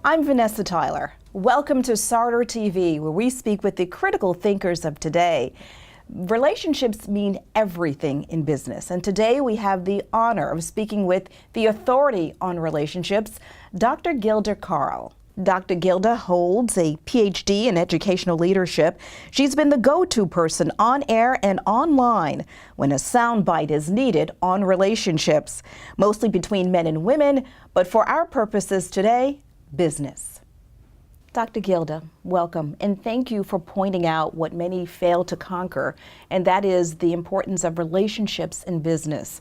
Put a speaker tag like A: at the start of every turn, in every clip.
A: I'm Vanessa Tyler. Welcome to SarderTV, where we speak with the critical thinkers of today. Relationships mean everything in business, and today we have the honor of speaking with the authority on relationships, Dr. Gilda Carle. Dr. Gilda holds a Ph.D. in educational leadership. She's been the go-to person on air and online when a soundbite is needed on relationships, mostly between men and women, but for our purposes today, business. Dr. Gilda, welcome, and thank you for pointing out what many fail to conquer, and that is the importance of relationships in business.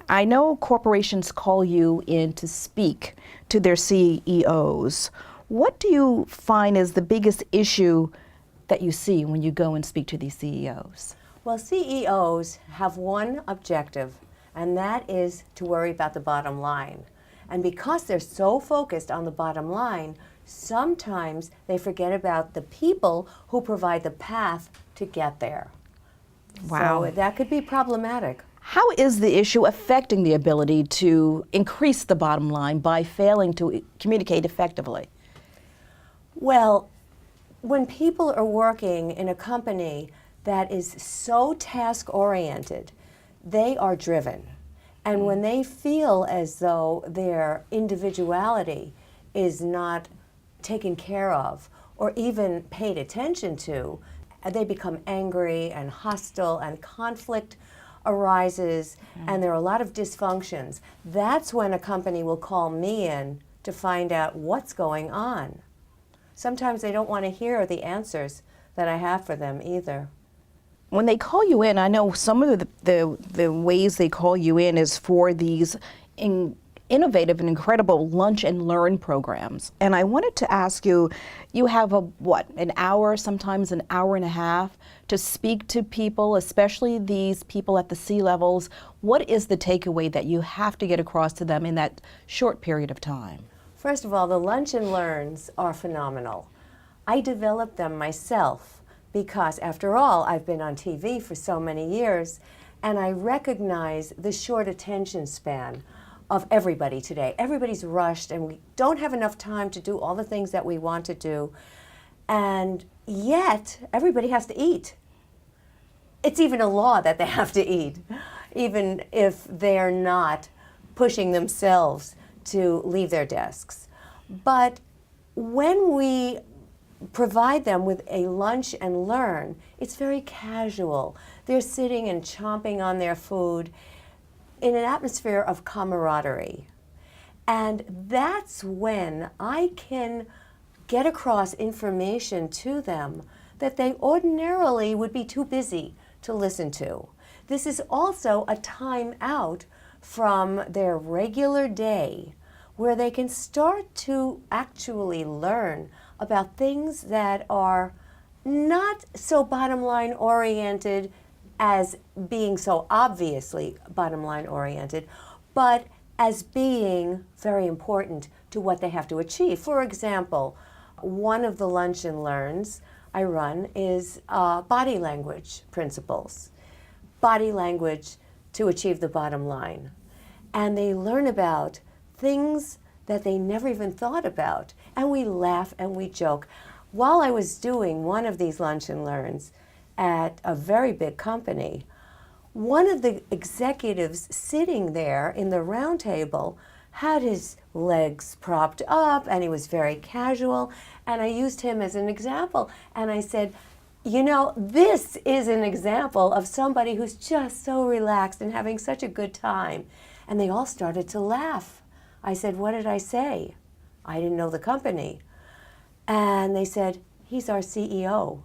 A: I know corporations call you in to speak to their CEOs. What do you find is the biggest issue that you see when you go and speak to these CEOs?
B: Well, CEOs have one objective, and that is to worry about the bottom line. And because they're so focused on the bottom line, sometimes they forget about the people who provide the path to get there.
A: Wow.
B: So that could be problematic.
A: How is the issue affecting the ability to increase the bottom line by failing to communicate effectively?
B: Well, when people are working in a company that is so task-oriented, they are driven. And when they feel as though their individuality is not taken care of or even paid attention to, they become angry and hostile, and conflict arises, and there are a lot of dysfunctions. That's when a company will call me in to find out what's going on. Sometimes they don't want to hear the answers that I have for them either.
A: When they call you in, I know some of the ways they call you in is for these innovative and incredible lunch and learn programs. And I wanted to ask you, you have an hour, sometimes an hour and a half to speak to people, especially these people at the C-levels. What is the takeaway that you have to get across to them in that short period of time?
B: First of all, the lunch and learns are phenomenal. I developed them myself because, after all, I've been on TV for so many years, and I recognize the short attention span of everybody today. Everybody's rushed, and we don't have enough time to do all the things that we want to do, and yet everybody has to eat. It's even a law that they have to eat, even if they're not pushing themselves to leave their desks. But when we provide them with a lunch and learn, it's very casual. They're sitting and chomping on their food in an atmosphere of camaraderie. And that's when I can get across information to them that they ordinarily would be too busy to listen to. This is also a time out from their regular day where they can start to actually learn about things that are not so bottom line oriented as being so obviously bottom line oriented, but as being very important to what they have to achieve. For example, one of the lunch and learns I run is body language principles. Body language to achieve the bottom line. And they learn about things that they never even thought about. And we laugh and we joke. While I was doing one of these lunch and learns at a very big company, one of the executives sitting there in the round table had his legs propped up, and he was very casual, and I used him as an example. And I said, you know, this is an example of somebody who's just so relaxed and having such a good time. And they all started to laugh. I said, what did I say? I didn't know the company. And they said, he's our CEO.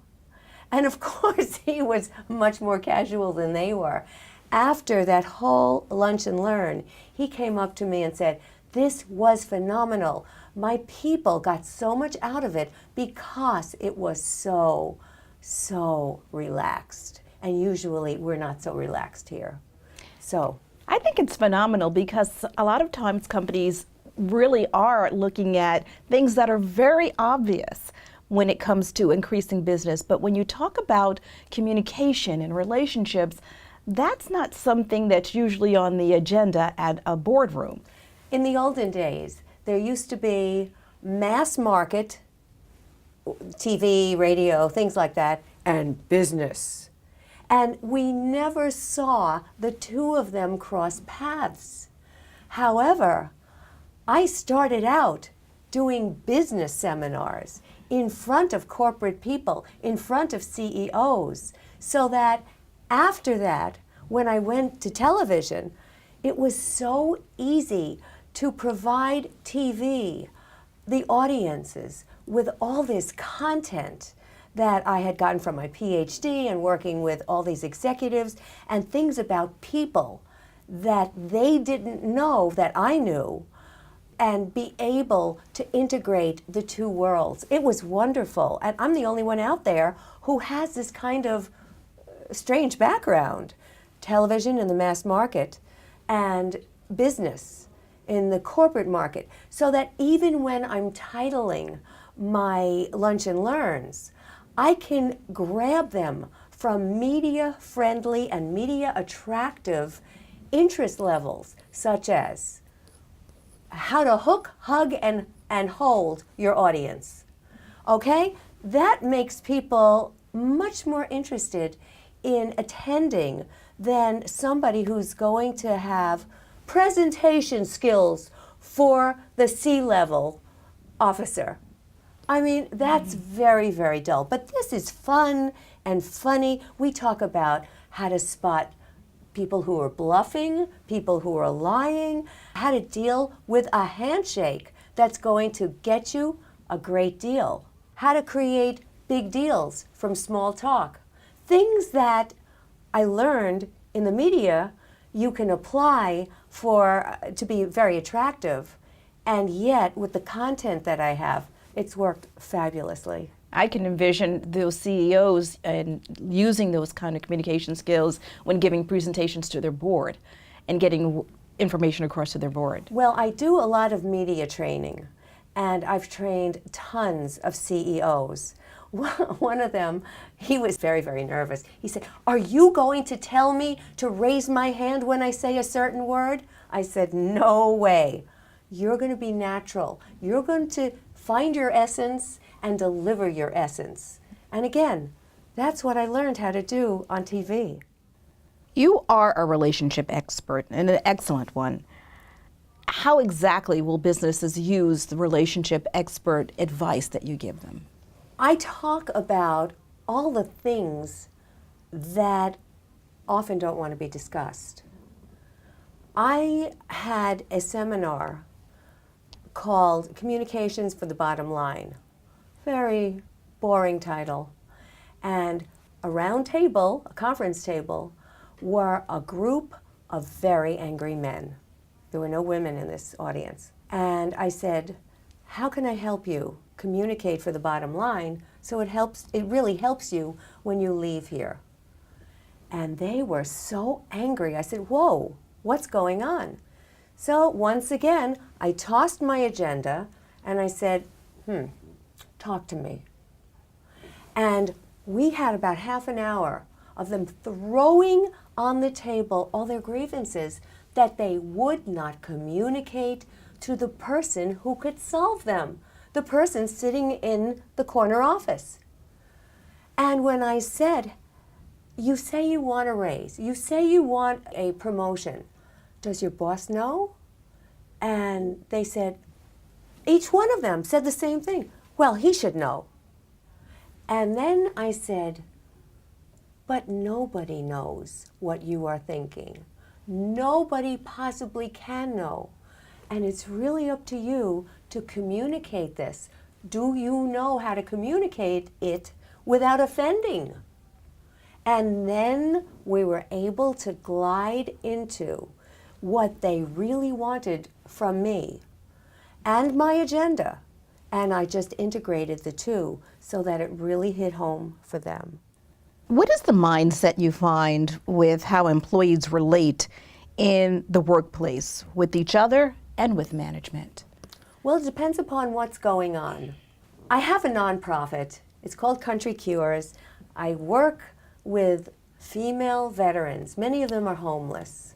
B: And of course, he was much more casual than they were. After that whole lunch and learn, he came up to me and said, this was phenomenal. My people got so much out of it because it was so relaxed. And usually we're not so relaxed here. So
A: I think it's phenomenal because a lot of times companies really are looking at things that are very obvious when it comes to increasing business. But when you talk about communication and relationships, that's not something that's usually on the agenda at a boardroom.
B: In the olden days, there used to be mass market, TV, radio, things like that, and business. And we never saw the two of them cross paths. However, I started out doing business seminars in front of corporate people, in front of CEOs, so that after that, when I went to television, it was so easy to provide TV, the audiences, with all this content that I had gotten from my Ph.D. and working with all these executives and things about people that they didn't know that I knew, and be able to integrate the two worlds. It was wonderful. And I'm the only one out there who has this kind of strange background. Television in the mass market and business in the corporate market. So that even when I'm titling my Lunch and Learns, I can grab them from media-friendly and media-attractive interest levels, such as how to hook, hug, and hold your audience. Okay? That makes people much more interested in attending than somebody who's going to have presentation skills for the C-level officer. I mean, that's very, very dull. But this is fun and funny. We talk about how to spot people who are bluffing, people who are lying, how to deal with a handshake that's going to get you a great deal, how to create big deals from small talk. Things that I learned in the media you can apply to be very attractive, and yet with the content that I have, it's worked fabulously.
A: I can envision those CEOs and using those kind of communication skills when giving presentations to their board and getting information across to their board.
B: Well, I do a lot of media training, and I've trained tons of CEOs. One of them, he was very, very nervous. He said, "Are you going to tell me to raise my hand when I say a certain word?" I said, "No way. You're going to be natural. You're going to find your essence and deliver your essence." And again, that's what I learned how to do on TV.
A: You are a relationship expert, and an excellent one. How exactly will businesses use the relationship expert advice that you give them?
B: I talk about all the things that often don't want to be discussed. I had a seminar called Communications for the Bottom Line. Very boring title. And a round table, a conference table, were a group of very angry men. There were no women in this audience. And I said, how can I help you communicate for the bottom line so it really helps you when you leave here? And they were so angry. I said, whoa, what's going on? So once again, I tossed my agenda and I said, talk to me. And we had about half an hour of them throwing on the table all their grievances that they would not communicate to the person who could solve them, the person sitting in the corner office. And when I said, you say you want a raise, you say you want a promotion, does your boss know? And they said, each one of them said the same thing. Well, he should know. And then I said, but nobody knows what you are thinking. Nobody possibly can know. And it's really up to you to communicate this. Do you know how to communicate it without offending? And then we were able to glide into what they really wanted from me and my agenda. And I just integrated the two so that it really hit home for them.
A: What is the mindset you find with how employees relate in the workplace with each other and with management?
B: Well, it depends upon what's going on. I have a nonprofit. It's called Country Cures. I work with female veterans. Many of them are homeless.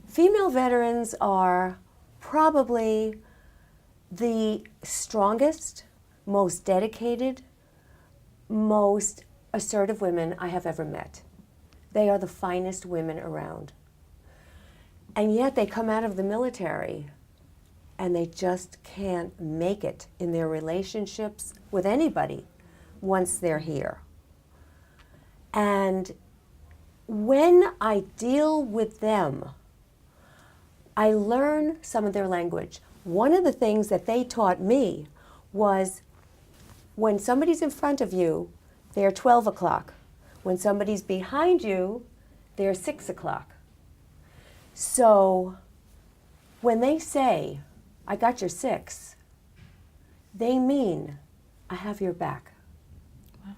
B: Female veterans are probably the strongest, most dedicated, most assertive women I have ever met. They are the finest women around. And yet they come out of the military and they just can't make it in their relationships with anybody once they're here. And when I deal with them, I learn some of their language. One of the things that they taught me was when somebody's in front of you, they're 12 o'clock. When somebody's behind you, they're 6 o'clock. So when they say, I got your 6, they mean, I have your back. Wow.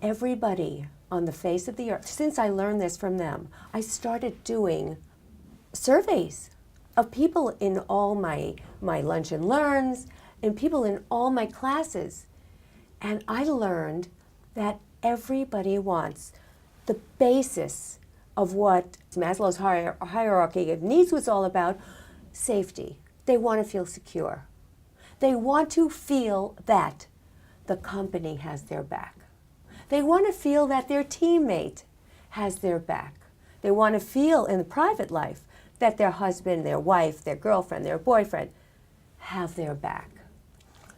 B: Everybody on the face of the earth, since I learned this from them, I started doing surveys of people in all my lunch and learns and people in all my classes. And I learned that everybody wants the basis of what Maslow's hierarchy of needs was all about, safety. They want to feel secure. They want to feel that the company has their back. They want to feel that their teammate has their back. They want to feel in private life that their husband, their wife, their girlfriend, their boyfriend have their back.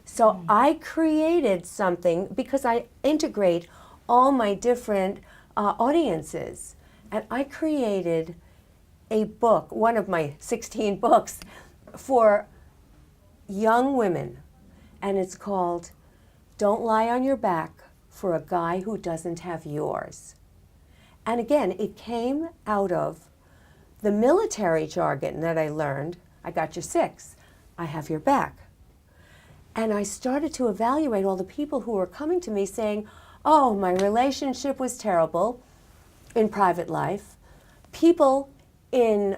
B: So I created something because I integrate all my different audiences. And I created a book, one of my 16 books, for young women. And it's called Don't Lie on Your Back for a Guy Who Doesn't Have Yours. And again, it came out of the military jargon that I learned. I got your 6. I have your back. And I started to evaluate all the people who were coming to me saying, oh, my relationship was terrible in private life. People in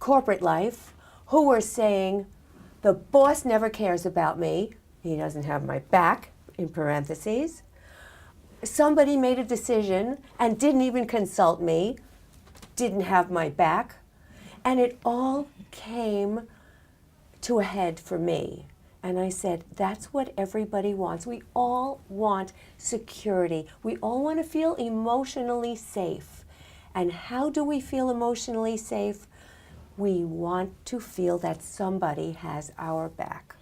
B: corporate life who were saying, the boss never cares about me. He doesn't have my back, in parentheses. Somebody made a decision and didn't even consult me, didn't have my back. And it all came to a head for me. And I said, that's what everybody wants. We all want security. We all want to feel emotionally safe. And how do we feel emotionally safe? We want to feel that somebody has our back.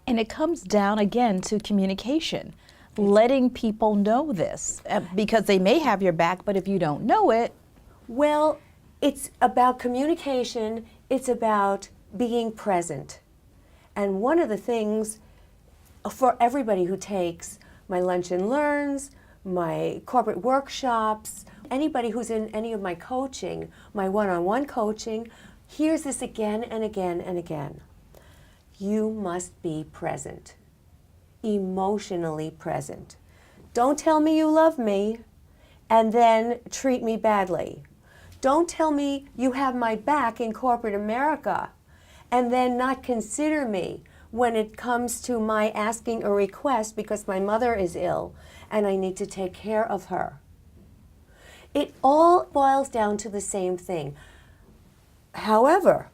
A: And it comes down again to communication, letting people know this, because they may have your back, but if you don't know it.
B: Well, it's about communication. It's about being present. And one of the things for everybody who takes my lunch and learns, my corporate workshops, anybody who's in any of my coaching, my one-on-one coaching, hears this again and again and again. You must be present, emotionally present. Don't tell me you love me and then treat me badly. Don't tell me you have my back in corporate America and then not consider me when it comes to my asking a request because my mother is ill and I need to take care of her. It all boils down to the same thing. However,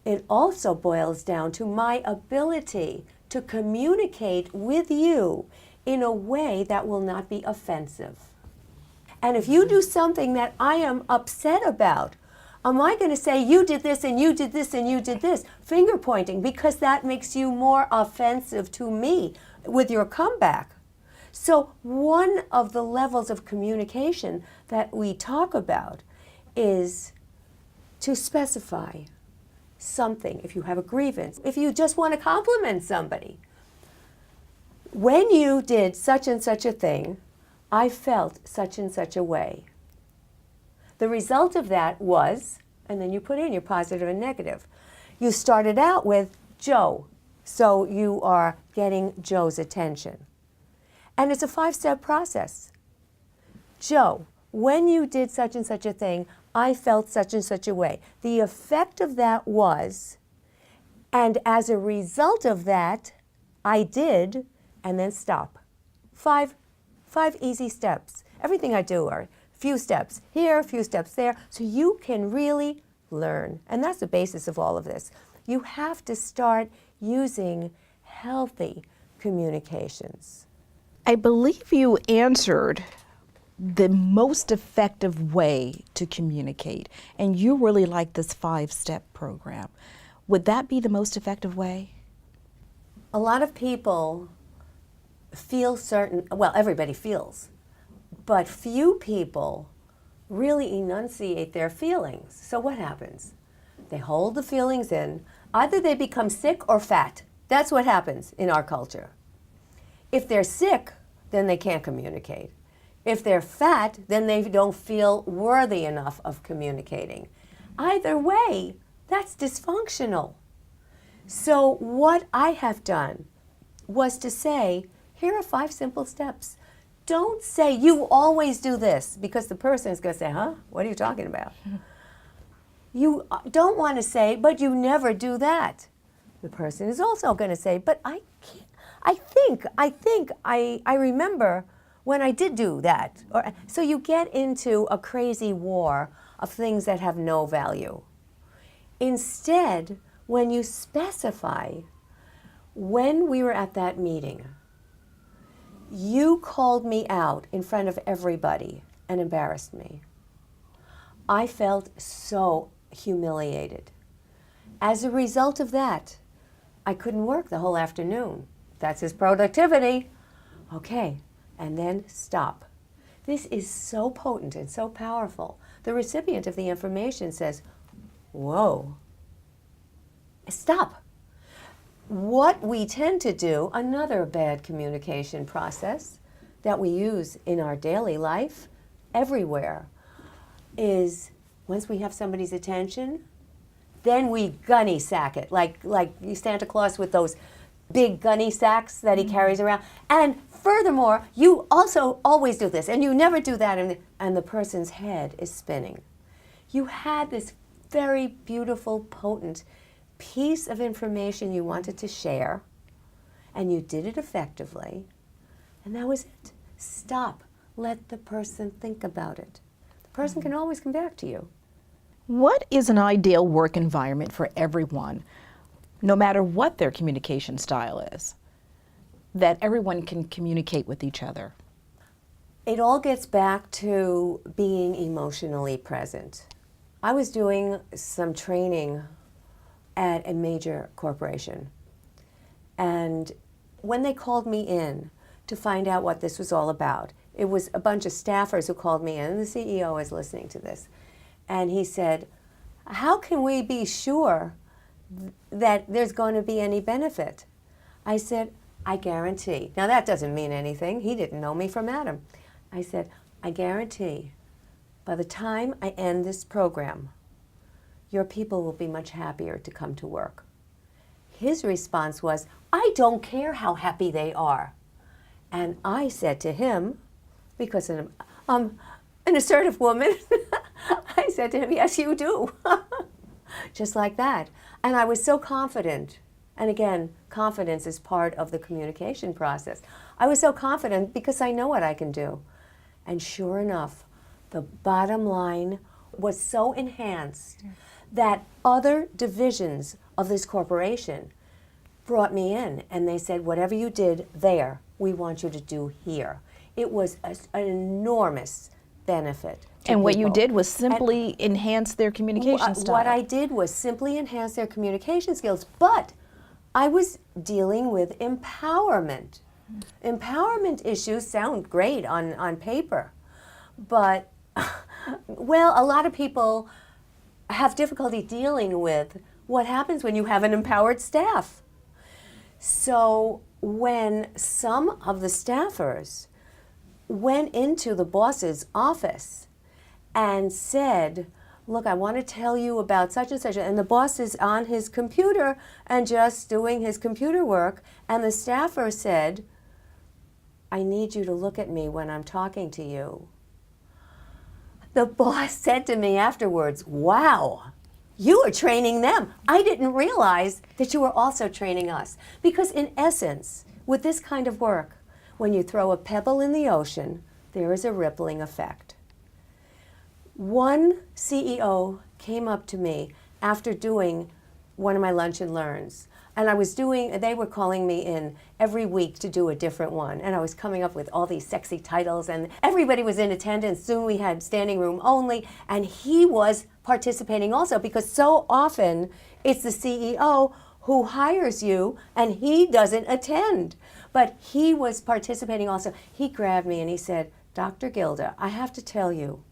B: it also boils down to my ability to communicate with you in a way that will not be offensive. And if you do something that I am upset about, am I going to say, you did this and you did this and you did this, finger pointing, because that makes you more offensive to me with your comeback? So one of the levels of communication that we talk about is to specify something. If you have a grievance, if you just want to compliment somebody, when you did such and such a thing, I felt such and such a way. The result of that was, and then you put in your positive and negative. You started out with Joe, so you are getting Joe's attention. And it's a 5-step process. Joe, when you did such and such a thing, I felt such and such a way. The effect of that was, and as a result of that, I did, and then stop. Five easy steps. Everything I do are a few steps here, a few steps there, so you can really learn. And that's the basis of all of this. You have to start using healthy communications.
A: I believe you answered the most effective way to communicate, and you really like this 5-step program. Would that be the most effective way?
B: A lot of people feel well, everybody feels, but few people really enunciate their feelings. So what happens? They hold the feelings in. Either they become sick or fat. That's what happens in our culture. If they're sick, then they can't communicate. If they're fat, then they don't feel worthy enough of communicating. Either way, that's dysfunctional. So what I have done was to say, here are 5 simple steps. Don't say, you always do this, because the person is going to say, huh? What are you talking about? You don't want to say, but you never do that. The person is also going to say, but I can't. I remember when I did do that. So you get into a crazy war of things that have no value. Instead, when you specify, when we were at that meeting, you called me out in front of everybody and embarrassed me. I felt so humiliated. As a result of that, I couldn't work the whole afternoon. That's his productivity. Okay, and then stop. This is so potent and so powerful. The recipient of the information says, whoa, stop. What we tend to do, another bad communication process that we use in our daily life, everywhere, is once we have somebody's attention, then we gunny sack it, like Santa Claus with those big gunny sacks that he carries around. And furthermore, you also always do this, and you never do that, and the person's head is spinning. You had this very beautiful, potent piece of information you wanted to share, and you did it effectively, and that was it. Stop. Let the person think about it. The person can always come back to you.
A: What is an ideal work environment for everyone, no matter what their communication style is, that everyone can communicate with each other?
B: It all gets back to being emotionally present. I was doing some training at a major corporation, and when they called me in to find out what this was all about, it was a bunch of staffers who called me in, and the CEO is listening to this, and he said, how can we be sure that there's going to be any benefit? I said, I guarantee. Now that doesn't mean anything. He didn't know me from Adam. I said, I guarantee by the time I end this program, your people will be much happier to come to work. His response was, I don't care how happy they are. And I said to him, because I'm an assertive woman, I said to him, yes, you do. Just like that. And I was so confident. And again, confidence is part of the communication process. I was so confident because I know what I can do. And sure enough, the bottom line was so enhanced that other divisions of this corporation brought me in, and they said, whatever you did there, we want you to do here. It was an enormous benefit.
A: And what you did was simply enhance their communication style.
B: What I did was simply enhance their communication skills, but I was dealing with empowerment. Empowerment issues sound great on paper, but, well, a lot of people have difficulty dealing with what happens when you have an empowered staff. So when some of the staffers went into the boss's office and said, look, I want to tell you about such and such, and the boss is on his computer and just doing his computer work, and the staffer said, I need you to look at me when I'm talking to you. The boss said to me afterwards, wow, you are training them. I didn't realize that you were also training us. Because in essence, with this kind of work, when you throw a pebble in the ocean, there is a rippling effect. One CEO came up to me after doing one of my lunch and learns. And they were calling me in every week to do a different one. And I was coming up with all these sexy titles, and everybody was in attendance. Soon we had standing room only, and he was participating also, because so often it's the CEO who hires you and he doesn't attend. But he was participating also. He grabbed me and he said, "Dr. Gilda, I have to tell you,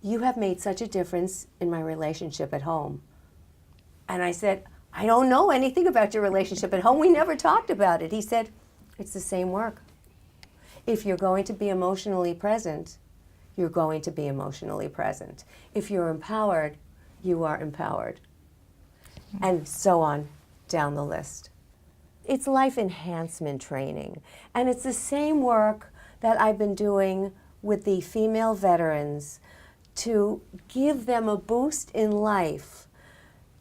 B: you have made such a difference in my relationship at home." And I said, "I don't know anything about your relationship at home. We never talked about it." He said, "It's the same work. If you're going to be emotionally present, you're going to be emotionally present. If you're empowered, you are empowered." And so on down the list. It's life enhancement training. And it's the same work that I've been doing with the female veterans to give them a boost in life,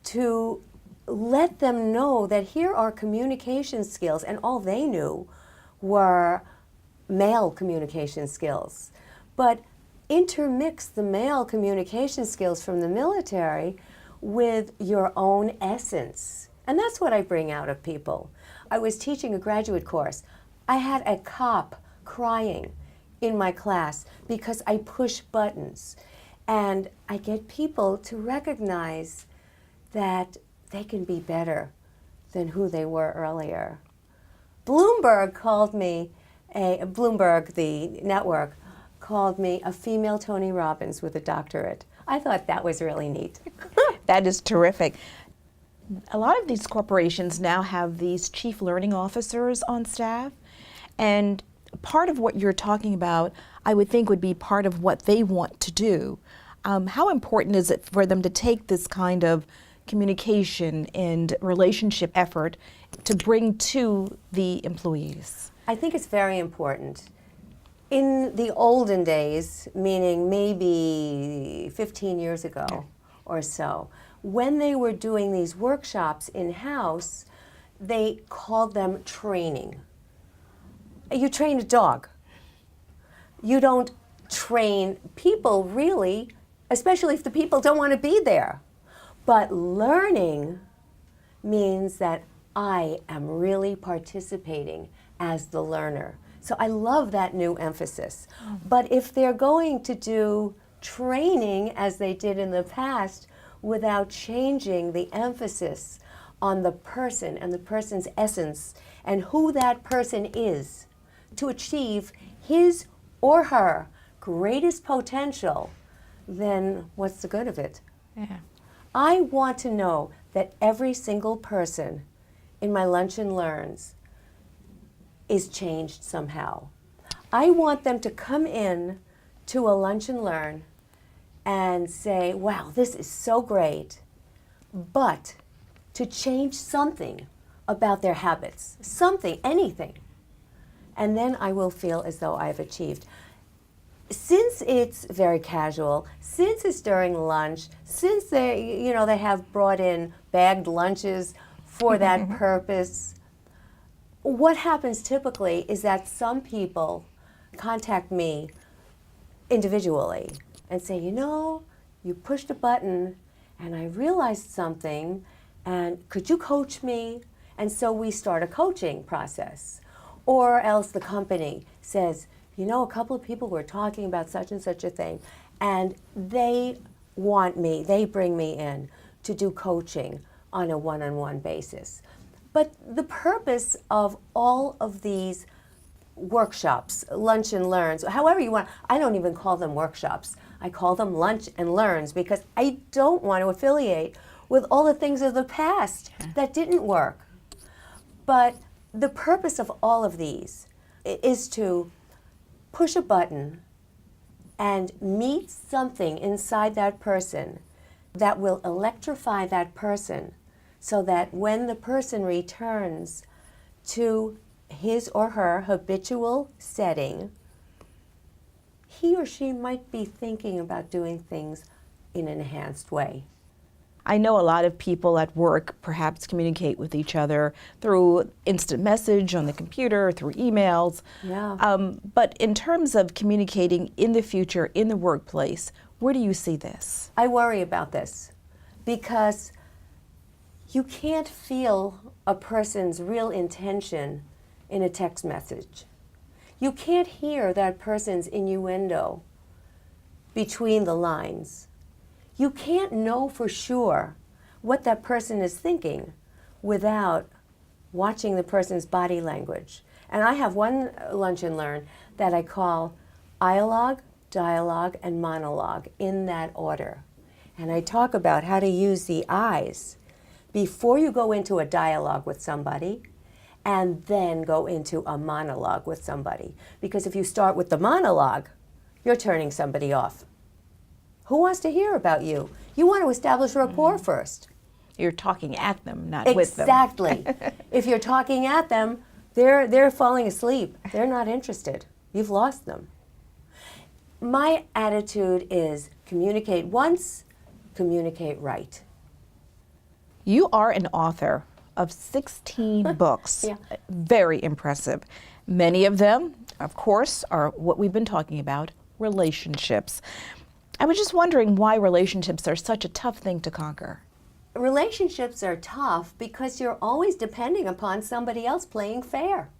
B: to let them know that here are communication skills, and all they knew were male communication skills. But intermix the male communication skills from the military with your own essence. And that's what I bring out of people. I was teaching a graduate course. I had a cop crying in my class because I push buttons. And I get people to recognize that they can be better than who they were earlier. Bloomberg, the network, called me a female Tony Robbins with a doctorate. I thought that was really neat.
A: That is terrific. A lot of these corporations now have these chief learning officers on staff, and part of what you're talking about, I would think, would be part of what they want to do. How important is it for them to take this kind of communication and relationship effort to bring to the employees?
B: I think it's very important. In the olden days, meaning maybe 15 years ago or so, when they were doing these workshops in-house, they called them training. You train a dog. You don't train people, really, especially if the people don't want to be there. But learning means that I am really participating as the learner. So I love that new emphasis. But if they're going to do training as they did in the past without changing the emphasis on the person and the person's essence and who that person is to achieve his or her greatest potential, then what's the good of it?
A: Yeah.
B: I want to know that every single person in my Lunch and Learns is changed somehow. I want them to come in to a Lunch and Learn and say, "Wow, this is so great," but to change something about their habits, something, anything. And then I will feel as though I've achieved. Since it's very casual, since it's during lunch, since they have brought in bagged lunches for that purpose, what happens typically is that some people contact me individually and say, "You pushed a button and I realized something, and could you coach me?" And so we start a coaching process. Or else the company says, "A couple of people were talking about such and such a thing, and they bring me in to do coaching on a one-on-one basis." But the purpose of all of these workshops, Lunch and Learns, however you want, I don't even call them workshops. I call them Lunch and Learns because I don't want to affiliate with all the things of the past that didn't work. But the purpose of all of these is to push a button and meet something inside that person that will electrify that person so that when the person returns to his or her habitual setting, he or she might be thinking about doing things in an enhanced way.
A: I know a lot of people at work perhaps communicate with each other through instant message on the computer, through emails.
B: Yeah.
A: But in terms of communicating in the future in the workplace, where do you see this?
B: I worry about this because You can't feel a person's real intention in a text message. You can't hear that person's innuendo between the lines. You can't know for sure what that person is thinking without watching the person's body language. And I have one lunch and learn that I call dialogue, dialogue, and monologue in that order. And I talk about how to use the eyes before you go into a dialogue with somebody and then go into a monologue with somebody. Because if you start with the monologue, you're turning somebody off. Who wants to hear about you? You want to establish rapport first.
A: You're talking at them, not with them.
B: Exactly. If you're talking at them, they're falling asleep. They're not interested. You've lost them. My attitude is communicate once, communicate right.
A: You are an author of 16 books.
B: Yeah.
A: Very impressive. Many of them, of course, are what we've been talking about, relationships. I was just wondering why relationships are such a tough thing to conquer.
B: Relationships are tough because you're always depending upon somebody else playing fair.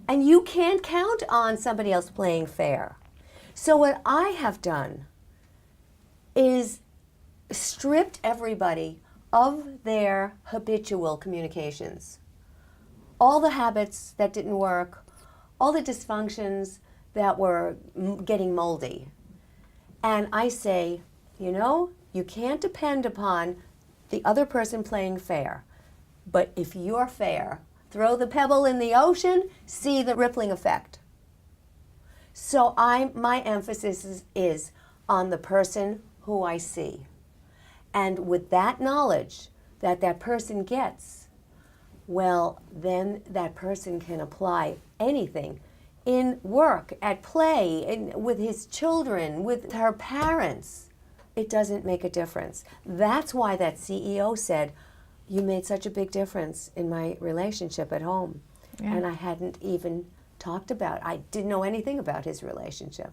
B: And you can't count on somebody else playing fair. So what I have done is stripped everybody of their habitual communications. All the habits that didn't work, all the dysfunctions that were getting moldy. And I say, you know, you can't depend upon the other person playing fair. But if you're fair, throw the pebble in the ocean, see the rippling effect. So my emphasis is on the person who I see. And with that knowledge that that person gets, well, then that person can apply anything in work, at play, with his children, with her parents. It doesn't make a difference. That's why that CEO said, you made such a big difference in my relationship at home.
A: Yeah.
B: And I hadn't even talked about, I didn't know anything about his relationship.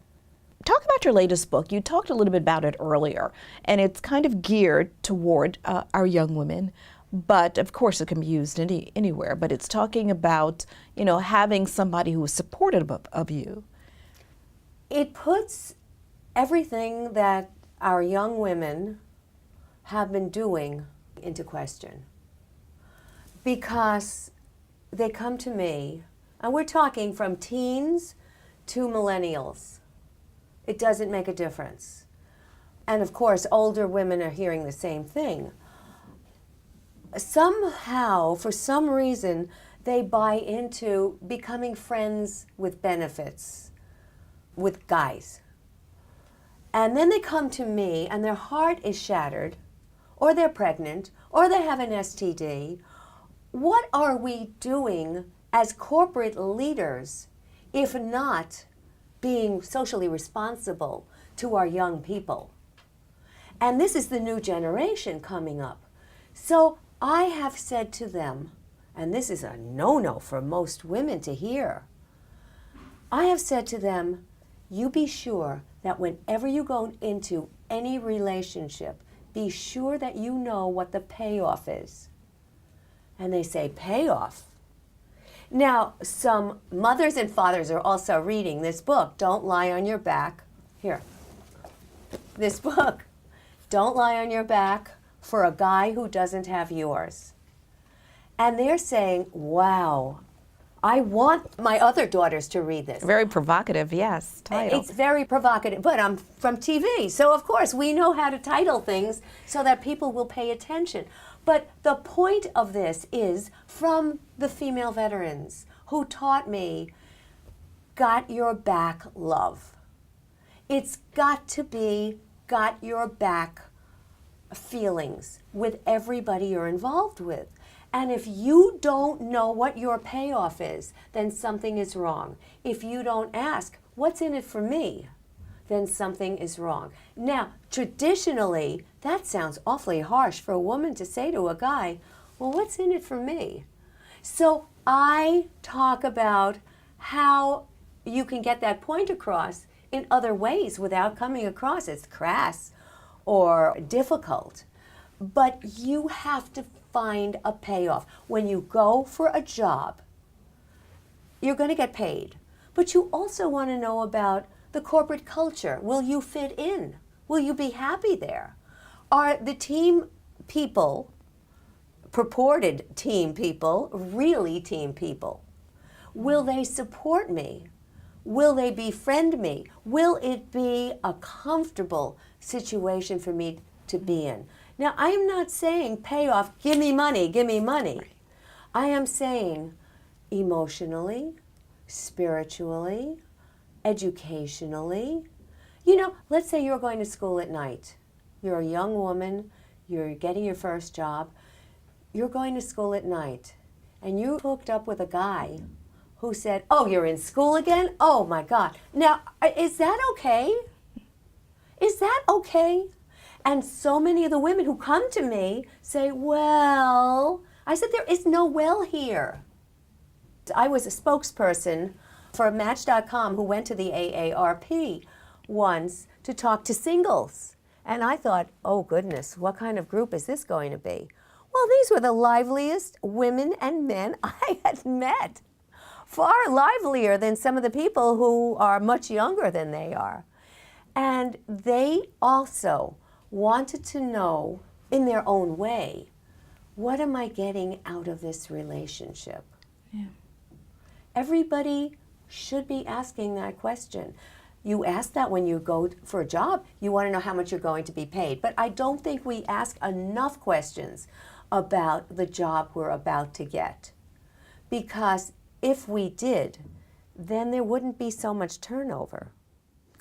A: Talk about your latest book. You talked a little bit about it earlier, and it's kind of geared toward our young women, but of course it can be used anywhere. But it's talking about, you know, having somebody who is supportive of you.
B: It puts everything that our young women have been doing into question, because they come to me, and we're talking from teens to millennials. It doesn't make a difference. And of course, older women are hearing the same thing. Somehow, for some reason, they buy into becoming friends with benefits with guys. And then they come to me and their heart is shattered, or they're pregnant, or they have an STD. What are we doing as corporate leaders if not being socially responsible to our young people? And this is the new generation coming up. So I have said to them, and this is a no-no for most women to hear, I have said to them, you be sure that whenever you go into any relationship, be sure that you know what the payoff is. And they say, payoff? Now, some mothers and fathers are also reading this book, Don't Lie on Your Back. Here, this book, Don't Lie on Your Back for a Guy Who Doesn't Have Yours. And they're saying, wow, I want my other daughters to read this.
A: Very provocative, yes, title.
B: It's very provocative, but I'm from TV, so of course we know how to title things so that people will pay attention. But the point of this is from the female veterans who taught me, got your back love. It's got to be got your back feelings with everybody you're involved with. And if you don't know what your payoff is, then something is wrong. If you don't ask, what's in it for me? Then something is wrong. Now, traditionally, that sounds awfully harsh for a woman to say to a guy, well, what's in it for me? So I talk about how you can get that point across in other ways without coming across as crass or difficult. But you have to find a payoff. When you go for a job, you're going to get paid. But you also want to know about the corporate culture. Will you fit in? Will you be happy there? Are the team people, purported team people, really team people? Will they support me? Will they befriend me? Will it be a comfortable situation for me to be in? Now, I am not saying payoff, give me money, give me money. I am saying emotionally, spiritually, educationally. You know, let's say you're going to school at night. You're a young woman, you're getting your first job, you're going to school at night, and you hooked up with a guy who said, oh, you're in school again? Oh my God. Now, is that okay? Is that okay? And so many of the women who come to me say, well, I said, there is no well here. I was a spokesperson for Match.com who went to the AARP once to talk to singles. And I thought, oh goodness, what kind of group is this going to be? Well, these were the liveliest women and men I had met. Far livelier than some of the people who are much younger than they are. And they also wanted to know, in their own way, what am I getting out of this relationship? Yeah. Everybody should be asking that question. You ask that when you go for a job. You want to know how much you're going to be paid. But I don't think we ask enough questions about the job we're about to get. Because if we did, then there wouldn't be so much turnover.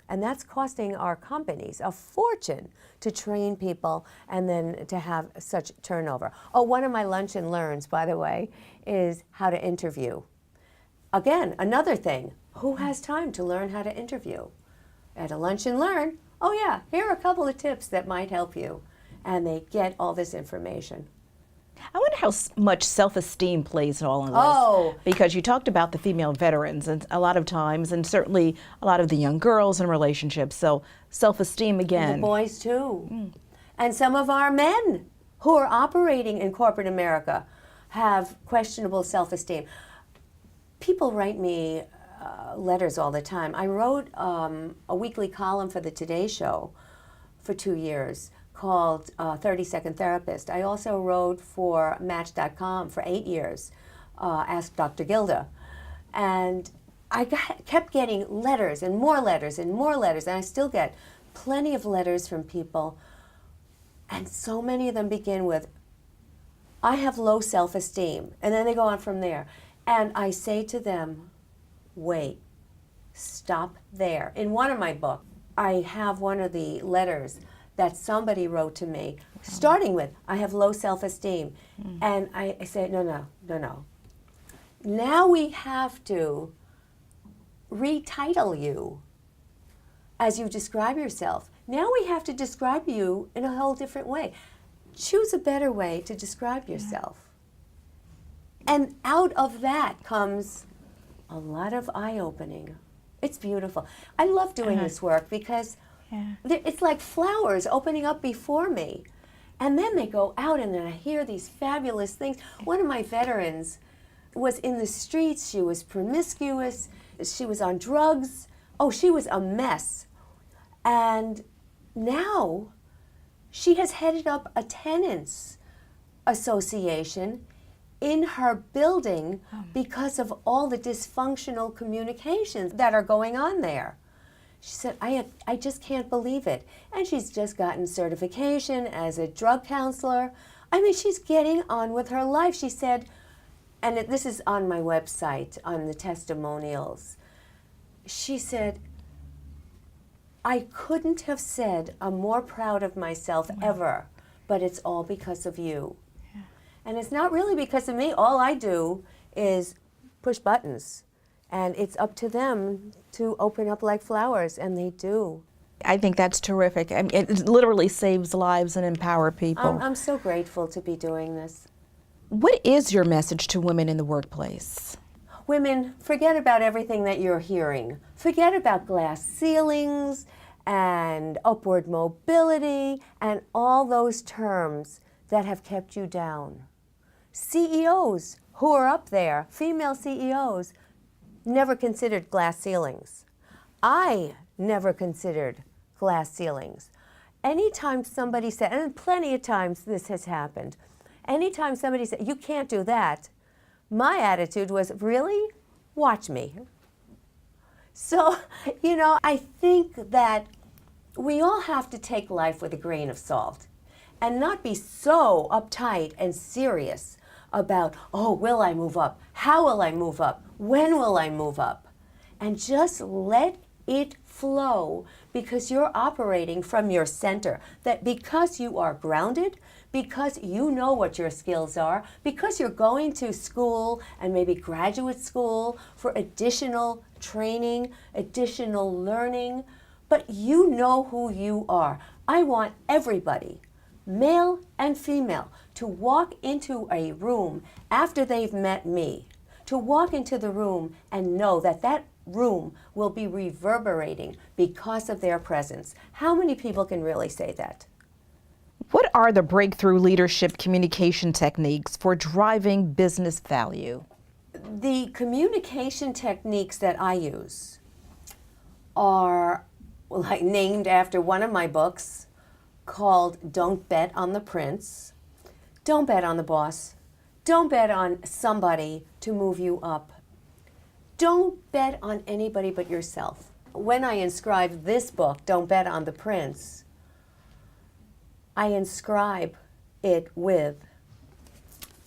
B: And that's costing our companies a fortune to train people and then to have such turnover. Oh, one of my lunch and learns, by the way, is how to interview. Again, another thing. Who has time to learn how to interview? At a lunch and learn, oh yeah, here are a couple of tips that might help you. And they get all this information.
A: I wonder how much self-esteem plays in all of this.
B: Oh.
A: Because you talked about the female veterans and a lot of times, and certainly a lot of the young girls in relationships. So self-esteem again.
B: The boys too. And some of our men who are operating in corporate America have questionable self-esteem. People write me letters all the time. I wrote a weekly column for the Today Show for 2 years called 30-Second Therapist. I also wrote for Match.com for 8 years, Ask Dr. Gilda. And I kept getting letters and more letters and more letters, and I still get plenty of letters from people, and so many of them begin with, I have low self-esteem, and then they go on from there. And I say to them, wait, stop there. In one of my books, I have one of the letters that somebody wrote to me, starting with, I have low self-esteem. And I say, no. Now we have to retitle you as you describe yourself. Now we have to describe you in a whole different way. Choose a better way to describe yourself. And out of that comes a lot of eye-opening. It's beautiful. I love doing this work because it's like flowers opening up before me. And then they go out and then I hear these fabulous things. One of my veterans was in the streets. She was promiscuous. She was on drugs. Oh, she was a mess. And now she has headed up a tenants association in her building because of all the dysfunctional communications that are going on there. She said, I just can't believe it. And she's just gotten certification as a drug counselor. I mean, she's getting on with her life. She said, and this is on my website, on the testimonials. She said, I couldn't have said I'm more proud of myself ever, but it's all because of you. And it's not really because of me. All I do is push buttons. And it's up to them to open up like flowers, and they do.
A: I think that's terrific. I mean, it literally saves lives and empower people.
B: I'm so grateful to be doing this.
A: What is your message to women in the workplace?
B: Women, forget about everything that you're hearing. Forget about glass ceilings and upward mobility and all those terms that have kept you down. CEOs who are up there, female CEOs, never considered glass ceilings. I never considered glass ceilings. Anytime somebody said, and plenty of times this has happened, anytime somebody said, you can't do that, my attitude was, really? Watch me. So, I think that we all have to take life with a grain of salt and not be so uptight and serious about, oh, will I move up? How will I move up? When will I move up? And just let it flow, because you're operating from your center. That because you are grounded, because you know what your skills are, because you're going to school and maybe graduate school for additional training, additional learning, but you know who you are. I want everybody, male and female, to walk into a room after they've met me, to walk into the room and know that that room will be reverberating because of their presence. How many people can really say that?
A: What are the breakthrough leadership communication techniques for driving business value?
B: The communication techniques that I use are named after one of my books called Don't Bet on the Prince. Don't bet on the boss. Don't bet on somebody to move you up. Don't bet on anybody but yourself. When I inscribe this book, Don't Bet on the Prince, I inscribe it with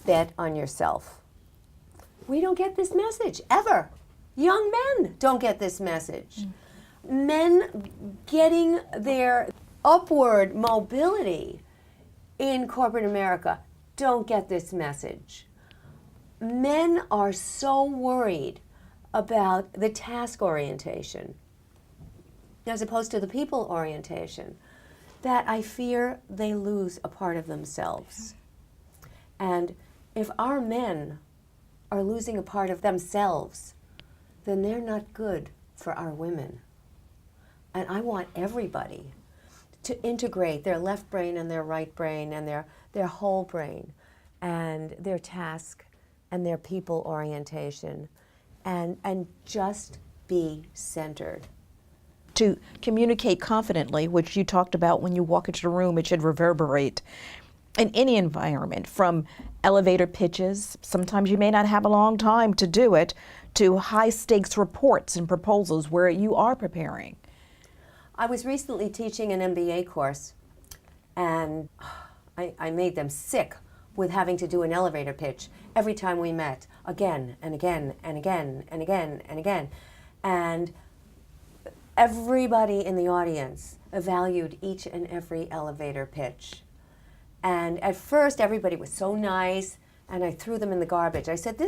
B: bet on yourself. We don't get this message, ever. Young men don't get this message. Men getting their upward mobility in corporate America don't get this message. Men are so worried about the task orientation as opposed to the people orientation that I fear they lose a part of themselves. And if our men are losing a part of themselves, then they're not good for our women. And I want everybody to integrate their left brain and their right brain and their whole brain and their task and their people orientation and just be centered.
A: To communicate confidently, which you talked about when you walk into a room, it should reverberate in any environment, from elevator pitches, sometimes you may not have a long time to do it, to high stakes reports and proposals where you are preparing.
B: I was recently teaching an MBA course, and I made them sick with having to do an elevator pitch every time we met, again and again and again and again and again. And everybody in the audience valued each and every elevator pitch. And at first, everybody was so nice, and I threw them in the garbage. I said,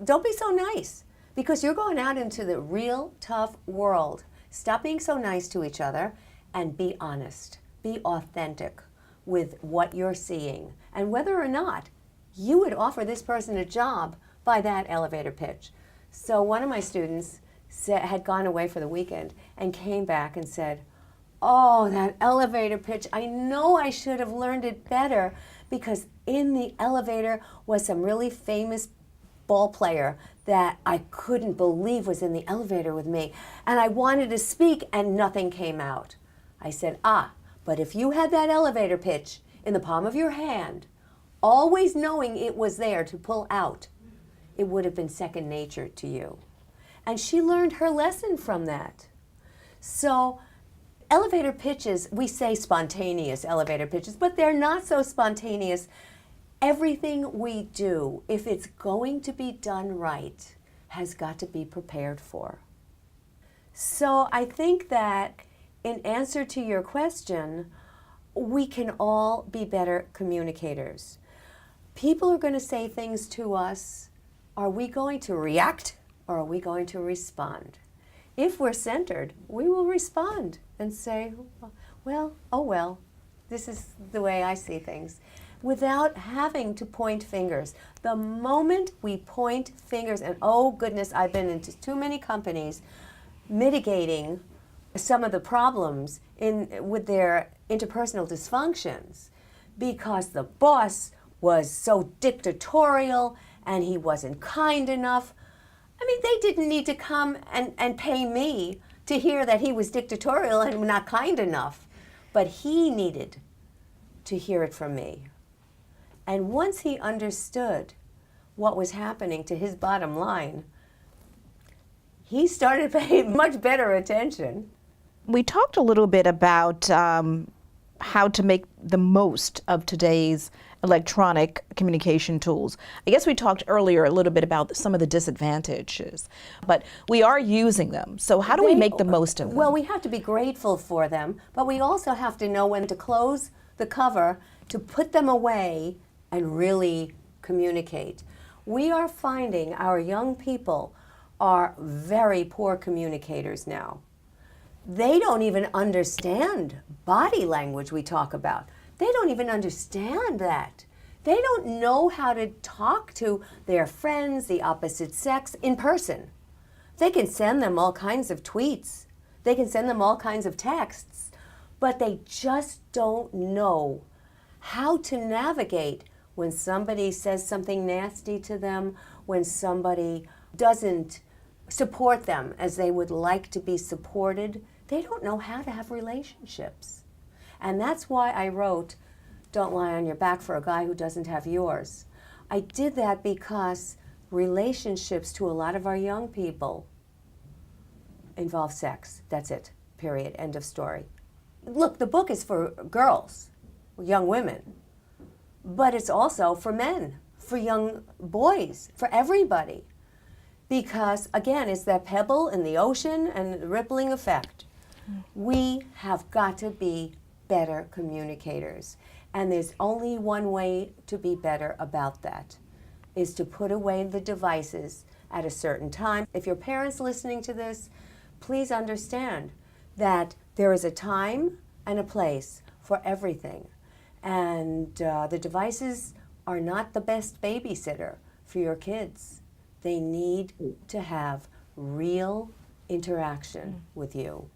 B: don't be so nice, because you're going out into the real tough world. Stop being so nice to each other and be honest. Be authentic with what you're seeing and whether or not you would offer this person a job by that elevator pitch. So one of my students had gone away for the weekend and came back and said, oh, that elevator pitch, I know I should have learned it better, because in the elevator was some really famous ball player that I couldn't believe was in the elevator with me, and I wanted to speak and nothing came out. I said, but if you had that elevator pitch in the palm of your hand, always knowing it was there to pull out, it would have been second nature to you. And she learned her lesson from that. So elevator pitches, we say spontaneous elevator pitches, but they're not so spontaneous. Everything we do, if it's going to be done right, has got to be prepared for. So I think that in answer to your question, we can all be better communicators. People are going to say things to us. Are we going to react or are we going to respond? If we're centered, we will respond and say, well, oh well, this is the way I see things, without having to point fingers. The moment we point fingers, and oh goodness, I've been into too many companies mitigating some of the problems with their interpersonal dysfunctions, because the boss was so dictatorial and he wasn't kind enough. I mean, they didn't need to come and pay me to hear that he was dictatorial and not kind enough. But he needed to hear it from me. And once he understood what was happening to his bottom line, he started paying much better attention.
A: We talked a little bit about how to make the most of today's electronic communication tools. I guess we talked earlier a little bit about some of the disadvantages, but we are using them. So how do we make the most of them?
B: Well, we have to be grateful for them, but we also have to know when to close the cover, to put them away and really communicate. We are finding our young people are very poor communicators now. They don't even understand body language we talk about. They don't even understand that. They don't know how to talk to their friends, the opposite sex, in person. They can send them all kinds of tweets. They can send them all kinds of texts, but they just don't know how to navigate when somebody says something nasty to them, when somebody doesn't support them as they would like to be supported. They don't know how to have relationships. And that's why I wrote, Don't Lie on Your Back for a Guy Who Doesn't Have Yours. I did that because relationships to a lot of our young people involve sex. That's it, period, end of story. Look, the book is for girls, young women, but it's also for men, for young boys, for everybody. Because, again, it's that pebble in the ocean and the rippling effect. We have got to be better communicators. And there's only one way to be better about that, is to put away the devices at a certain time. If your parents listening to this, please understand that there is a time and a place for everything. And the devices are not the best babysitter for your kids. They need to have real interaction with you.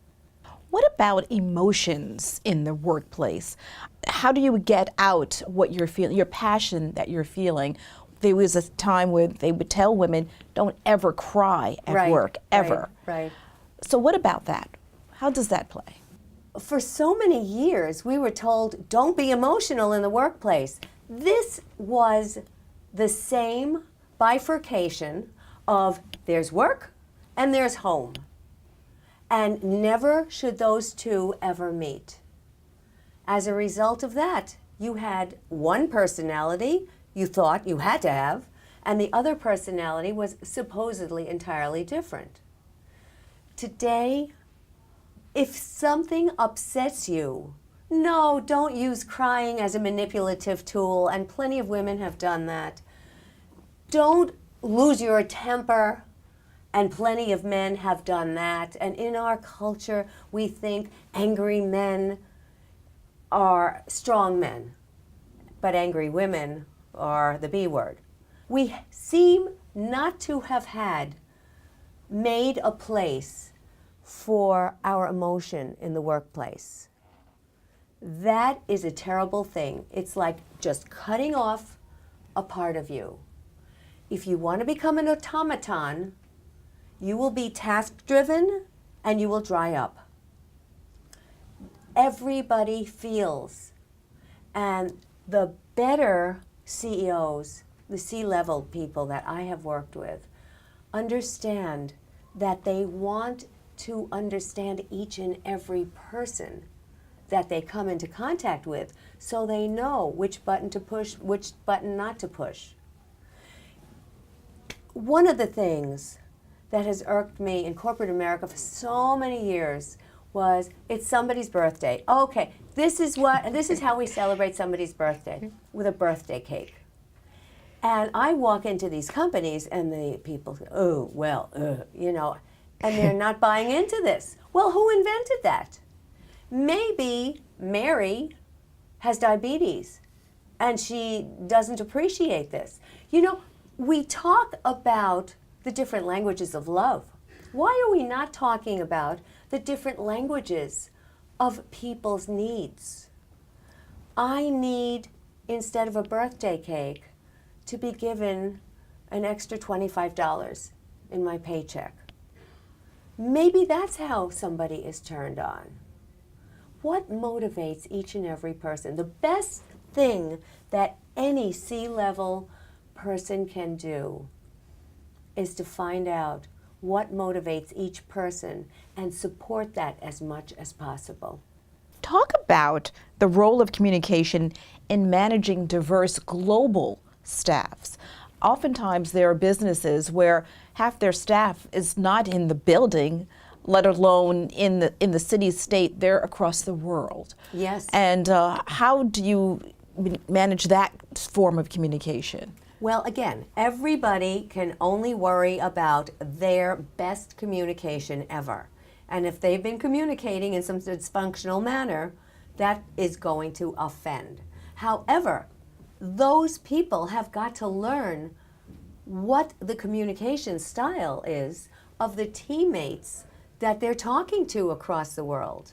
A: What about emotions in the workplace? How do you get out what you're feeling, your passion that you're feeling? There was a time where they would tell women, don't ever cry at work, ever.
B: Right.
A: So what about that? How does that play?
B: For so many years, we were told, don't be emotional in the workplace. This was the same bifurcation of there's work and there's home. And never should those two ever meet. As a result of that, you had one personality you thought you had to have, and the other personality was supposedly entirely different. Today, if something upsets you, no, don't use crying as a manipulative tool, and plenty of women have done that. Don't lose your temper, and plenty of men have done that. And in our culture, we think angry men are strong men, but angry women are the B word. We seem not to have made a place for our emotion in the workplace. That is a terrible thing. It's like just cutting off a part of you. If you want to become an automaton, you will be task-driven and you will dry up. Everybody feels. And the better CEOs, the C-level people that I have worked with, understand that they want to understand each and every person that they come into contact with, so they know which button to push, which button not to push. One of the things that has irked me in corporate America for so many years was, it's somebody's birthday. Okay, this is how we celebrate somebody's birthday, with a birthday cake. And I walk into these companies and the people say, oh, well, you know, and they're not buying into this. Well, who invented that? Maybe Mary has diabetes and she doesn't appreciate this. You know, we talk about the different languages of love. Why are we not talking about the different languages of people's needs? I need, instead of a birthday cake, to be given an extra $25 in my paycheck. Maybe that's how somebody is turned on. What motivates each and every person? The best thing that any C-level person can do is to find out what motivates each person and support that as much as possible.
A: Talk about the role of communication in managing diverse global staffs. Oftentimes there are businesses where half their staff is not in the building, let alone in the city, state, they're across the world.
B: Yes.
A: And how do you manage that form of communication?
B: Well, again, everybody can only worry about their best communication ever. And if they've been communicating in some dysfunctional manner, that is going to offend. However, those people have got to learn what the communication style is of the teammates that they're talking to across the world.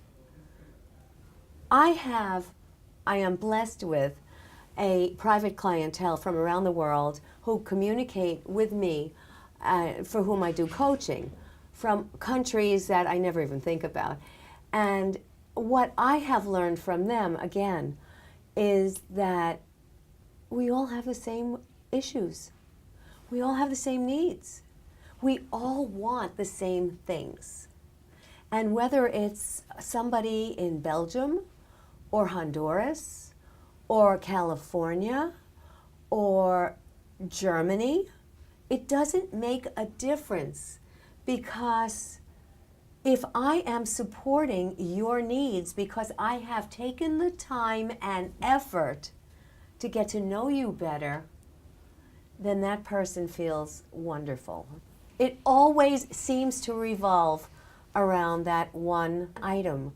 B: I am blessed with a private clientele from around the world who communicate with me, for whom I do coaching, from countries that I never even think about. And what I have learned from them, again, is that we all have the same issues. We all have the same needs. We all want the same things. And whether it's somebody in Belgium or Honduras or California or Germany, it doesn't make a difference, because if I am supporting your needs because I have taken the time and effort to get to know you better, then that person feels wonderful. It always seems to revolve around that one item.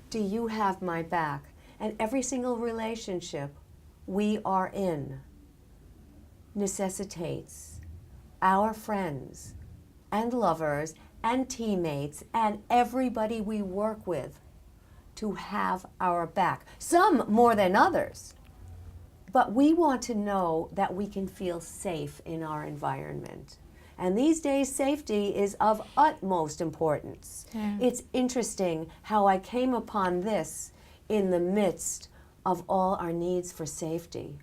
B: Do you have my back? And every single relationship we are in necessitates our friends and lovers and teammates and everybody we work with to have our back. Some more than others. But we want to know that we can feel safe in our environment. And these days, safety is of utmost importance. Yeah. It's interesting how I came upon this in the midst of all our needs for safety.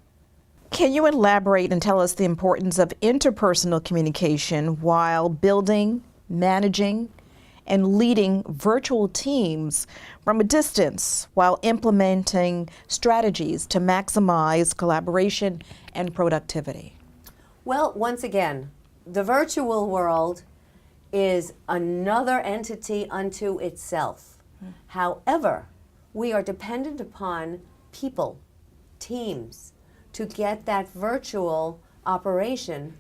A: Can you elaborate and tell us the importance of interpersonal communication while building, managing, and leading virtual teams from a distance while implementing strategies to maximize collaboration and productivity?
B: Well, once again, the virtual world is another entity unto itself. However, we are dependent upon people, teams, to get that virtual operation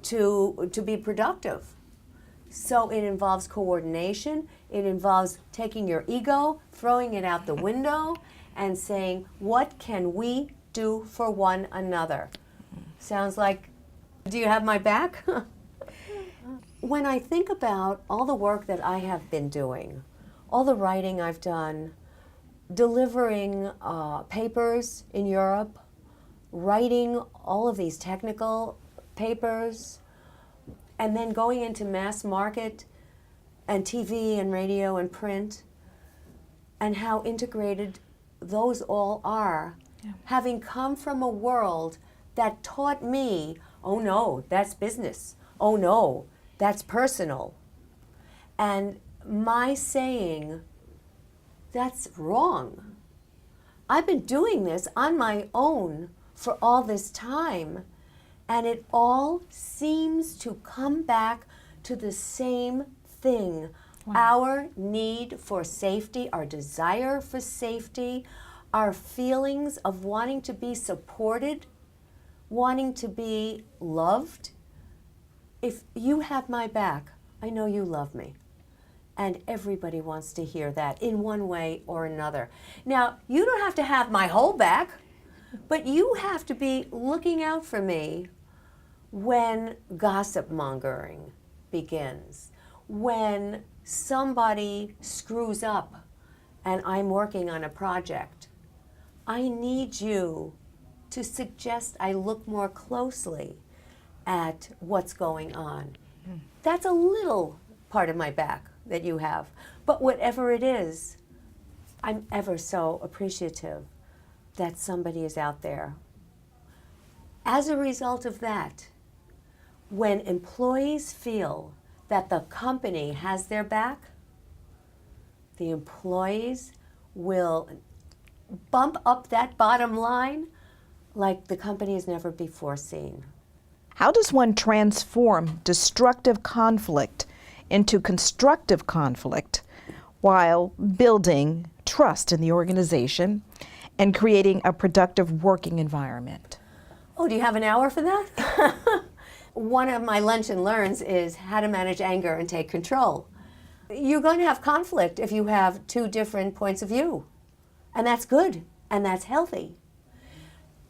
B: to be productive. So it involves coordination, it involves taking your ego, throwing it out the window, and saying, what can we do for one another? Sounds like, do you have my back? When I think about all the work that I have been doing, all the writing I've done, delivering papers in Europe, writing all of these technical papers, and then going into mass market and TV and radio and print, and how integrated those all are, having come from a world that taught me, oh no, that's business. Oh no, that's personal. And my saying, that's wrong. I've been doing this on my own for all this time, and it all seems to come back to the same thing. Wow. Our need for safety, our desire for safety, our feelings of wanting to be supported, wanting to be loved. If you have my back, I know you love me. And everybody wants to hear that in one way or another. Now, you don't have to have my whole back, but you have to be looking out for me when gossip mongering begins, when somebody screws up and I'm working on a project. I need you to suggest I look more closely at what's going on. That's a little part of my back that you have. But whatever it is, I'm ever so appreciative that somebody is out there. As a result of that, when employees feel that the company has their back, the employees will bump up that bottom line like the company has never before seen.
A: How does one transform destructive conflict into constructive conflict while building trust in the organization and creating a productive working environment?
B: Oh, do you have an hour for that? One of my lunch and learns is how to manage anger and take control. You're going to have conflict if you have two different points of view. And that's good, and that's healthy.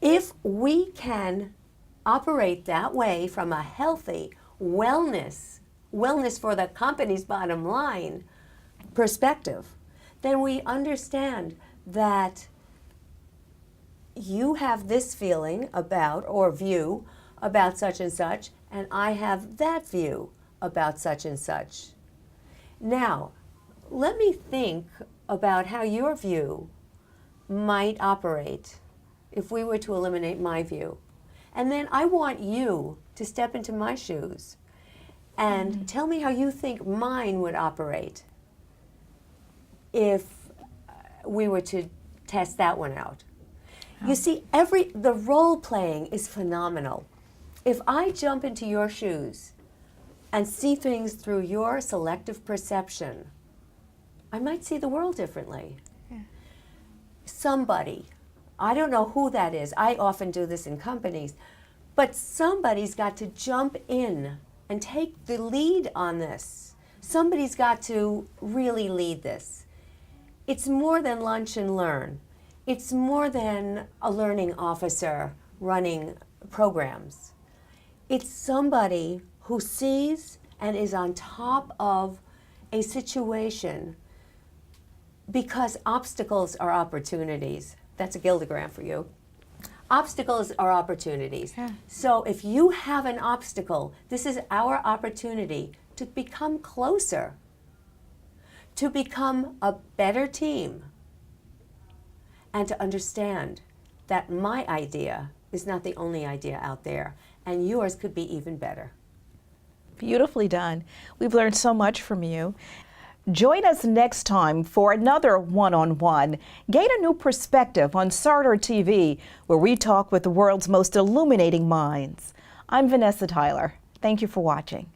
B: If we can operate that way from a healthy wellness for the company's bottom line perspective, then we understand that you have this feeling about or view about such and such, and I have that view about such and such. Now, let me think about how your view might operate if we were to eliminate my view. And then I want you to step into my shoes and tell me how you think mine would operate if we were to test that one out. You see, the role playing is phenomenal. If I jump into your shoes and see things through your selective perception, I might see the world differently. Yeah. Somebody, I don't know who that is, I often do this in companies, but somebody's got to jump in and take the lead on this. Somebody's got to really lead this. It's more than lunch and learn. It's more than a learning officer running programs. It's somebody who sees and is on top of a situation because obstacles are opportunities. That's a Gildagram for you. Obstacles are opportunities. Yeah. So if you have an obstacle, this is our opportunity to become closer, to become a better team, and to understand that my idea is not the only idea out there, and yours could be even better.
A: Beautifully done. We've learned so much from you. Join us next time for another one-on-one. Gain a new perspective on SarderTV, where we talk with the world's most illuminating minds. I'm Vanessa Tyler. Thank you for watching.